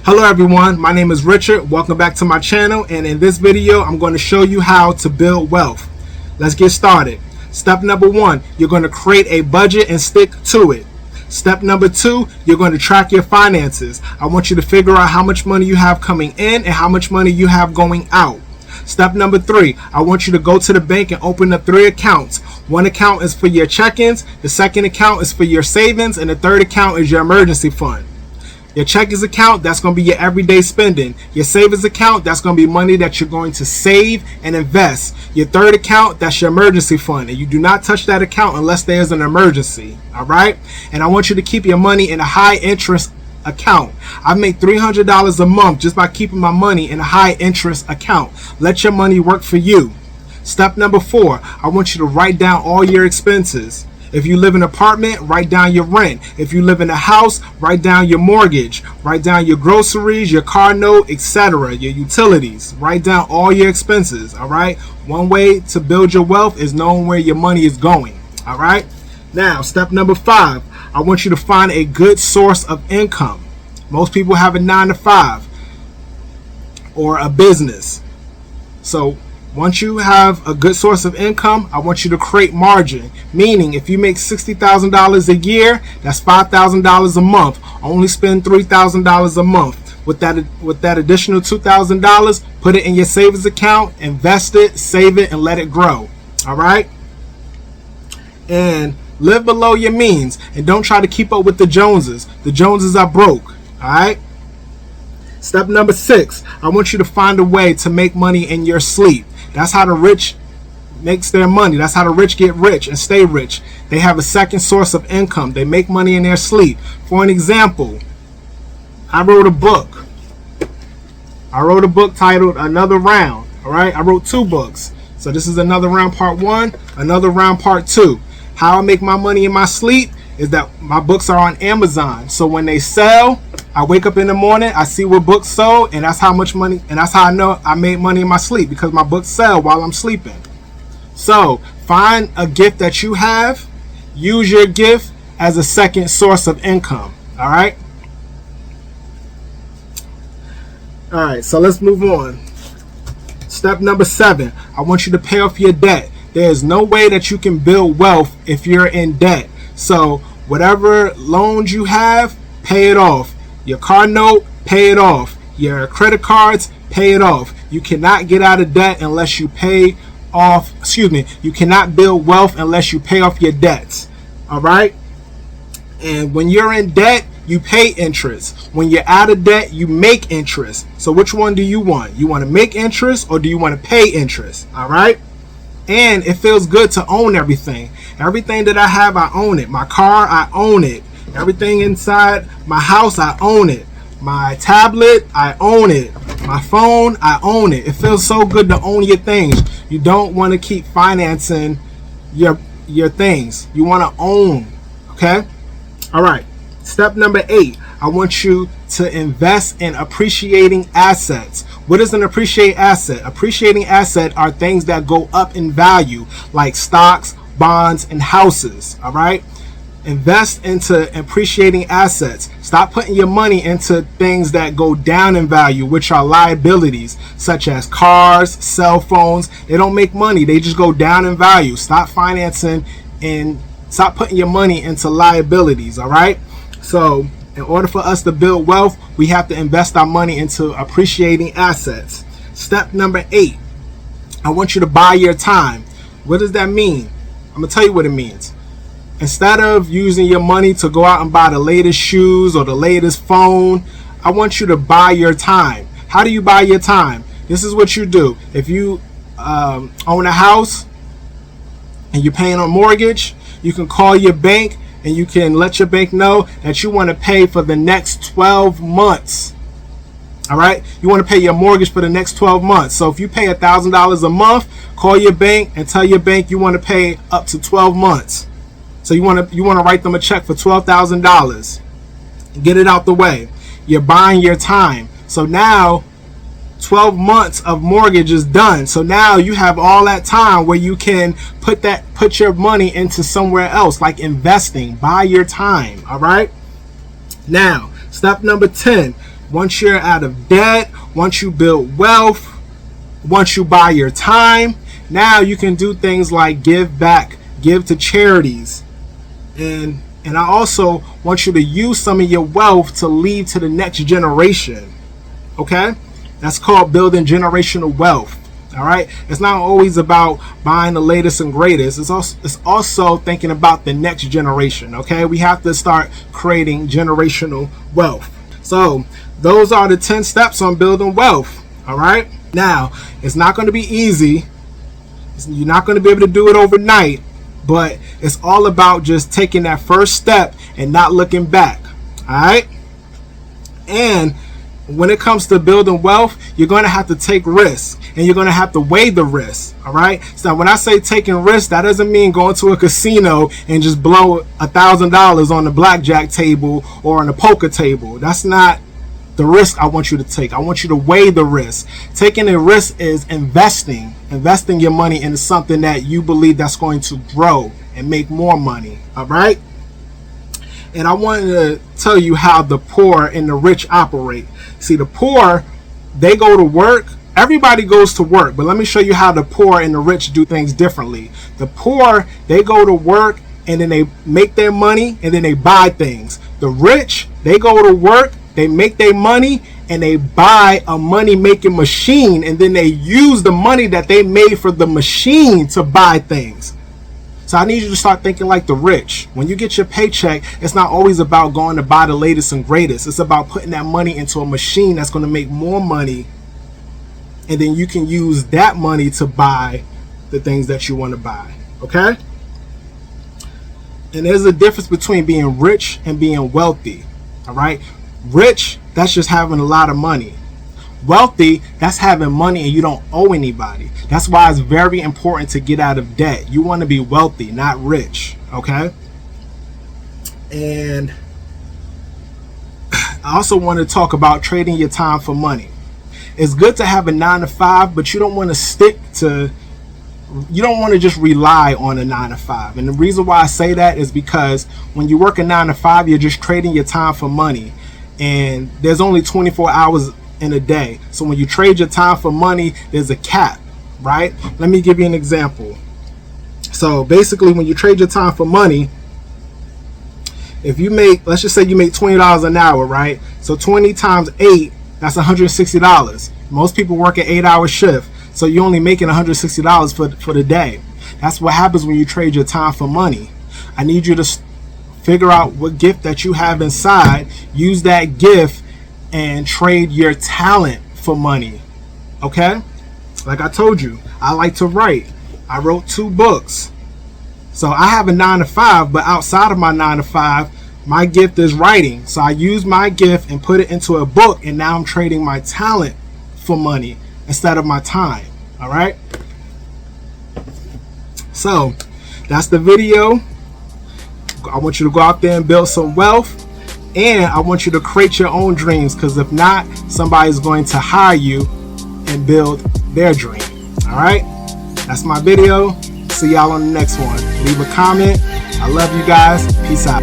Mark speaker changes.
Speaker 1: Hello everyone, my name is Richard. Welcome back to my channel, and in this video I'm going to show you how to build wealth. Let's get started. Step number 1, you're going to create a budget and stick to it. Step number 2, you're going to track your finances. I want you to figure out how much money you have coming in and how much money you have going out. Step number 3, I want you to go to the bank and open up 3 accounts. One account is for your check-ins, the second account is for your savings, and the third account is your emergency fund. Your checkings account, that's going to be your everyday spending. Your savings account, that's going to be money that you're going to save and invest. Your third account, that's your emergency fund. And you do not touch that account unless there's an emergency. All right? And I want you to keep your money in a high interest account. I make $300 a month just by keeping my money in a high interest account. Let your money work for you. Step number 4, I want you to write down all your expenses. If you live in an apartment, write down your rent. If you live in a house, write down your mortgage. Write down your groceries, your car note, etc., your utilities. Write down all your expenses, all right? One way to build your wealth is knowing where your money is going, all right? Now, step number 5, I want you to find a good source of income. Most people have a 9-to-5 or a business. So once you have a good source of income, I want you to create margin. Meaning, if you make $60,000 a year, that's $5,000 a month. Only spend $3,000 a month. With that additional $2,000, put it in your savings account, invest it, save it, and let it grow. All right? And live below your means, and don't try to keep up with the Joneses. The Joneses are broke. All right? Step number 6, I want you to find a way to make money in your sleep. That's how the rich makes their money. That's how the rich get rich and stay rich. They have a second source of income. They make money in their sleep. For an example, I wrote a book. I wrote a book titled Another Round. All right, I wrote 2 books. So this is Another Round Part 1, Another Round Part 2. How I make my money in my sleep is that my books are on Amazon. So when they sell, I wake up in the morning, I see what books sold, and that's how much money, and that's how I know I made money in my sleep, because my books sell while I'm sleeping. So find a gift that you have, use your gift as a second source of income. All right? All right, so let's move on. Step number 7, I want you to pay off your debt. There is no way that you can build wealth if you're in debt. So whatever loans you have, pay it off. Your car note, pay it off. Your credit cards, pay it off. You cannot get out of debt unless you pay off, you cannot build wealth unless you pay off your debts. All right? And when you're in debt, you pay interest. When you're out of debt, you make interest. So which one do you want? You want to make interest, or do you want to pay interest? All right? And it feels good to own everything. Everything that I have, I own it. My car, I own it. Everything inside my house, I own it. My tablet, I own it. My phone, I own it. It feels so good to own your things. You don't want to keep financing your things. You want to own, okay? All right. Step number 8, I want you to invest in appreciating assets. What is an appreciating asset? Appreciating asset are things that go up in value, like stocks, bonds, and houses, all right? Invest into appreciating assets. Stop putting your money into things that go down in value, which are liabilities, such as cars, cell phones. They don't make money. They just go down in value. Stop financing and stop putting your money into liabilities, all right? So in order for us to build wealth, we have to invest our money into appreciating assets. Step number 8, I want you to buy your time. What does that mean? I'm going to tell you what it means. Instead of using your money to go out and buy the latest shoes or the latest phone, I want you to buy your time. How do you buy your time? This is what you do. If you own a house and you're paying a mortgage, you can call your bank and you can let your bank know that you want to pay for the next 12 months. All right? You want to pay your mortgage for the next 12 months. So if you pay $1,000 a month, call your bank and tell your bank you want to pay up to 12 months. So you want to write them a check for $12,000. Get it out the way. You're buying your time. So now 12 months of mortgage is done. So now you have all that time where you can put your money into somewhere else, like investing. Buy your time. All right? Now, step number 10, Once you're out of debt, once you build wealth, once you buy your time, now you can do things like give back, give to charities. And I also want you to use some of your wealth to leave to the next generation. Okay? That's called building generational wealth. All right? It's not always about buying the latest and greatest. It's also thinking about the next generation. Okay? We have to start creating generational wealth. So those are the 10 steps on building wealth. All right? Now, it's not going to be easy. You're not going to be able to do it overnight, but it's all about just taking that first step and not looking back. All right? And when it comes to building wealth, you're going to have to take risks, and you're going to have to weigh the risks. All right? So when I say taking risks, that doesn't mean going to a casino and just blow $1,000 on the blackjack table or on the poker table. That's not the risk I want you to take. I want you to weigh the risk. Taking a risk is investing your money into something that you believe that's going to grow and make more money. All right? And I wanted to tell you how the poor and the rich operate. See, the poor, they go to work. Everybody goes to work, but let me show you how the poor and the rich do things differently. The poor, they go to work and then they make their money and then they buy things. The rich, they go to work, they make their money, and they buy a money-making machine, and then they use the money that they made for the machine to buy things. So I need you to start thinking like the rich. When you get your paycheck, it's not always about going to buy the latest and greatest. It's about putting that money into a machine that's going to make more money, and then you can use that money to buy the things that you want to buy. Okay? And there's a difference between being rich and being wealthy. All right? Rich, that's just having a lot of money. Wealthy, that's having money and you don't owe anybody. That's why it's very important to get out of debt. You want to be wealthy, not rich. Okay? And I also want to talk about trading your time for money. It's good to have a 9-to-5, but you don't want to just rely on a 9-to-5. And the reason why I say that is because when you work a 9-to-5, you're just trading your time for money. And there's only 24 hours in a day. So when you trade your time for money, there's a cap, right? Let me give you an example. So basically, when you trade your time for money, if you make, let's just say you make $20 an hour, right? So 20 times 8, that's $160. Most people work an 8-hour shift, so you're only making $160 for the day. That's what happens when you trade your time for money. I need you to figure out what gift that you have inside, use that gift, and trade your talent for money. Okay? Like I told you, I like to write. I wrote 2 books. So I have a 9-to-5, but outside of my 9-to-5, my gift is writing. So I use my gift and put it into a book, and now I'm trading my talent for money instead of my time. All right? So that's the video. I want you to go out there and build some wealth, and I want you to create your own dreams, because if not, somebody's going to hire you and build their dream. All right, that's my video. See y'all on the next one. Leave a comment. I love you guys. Peace out.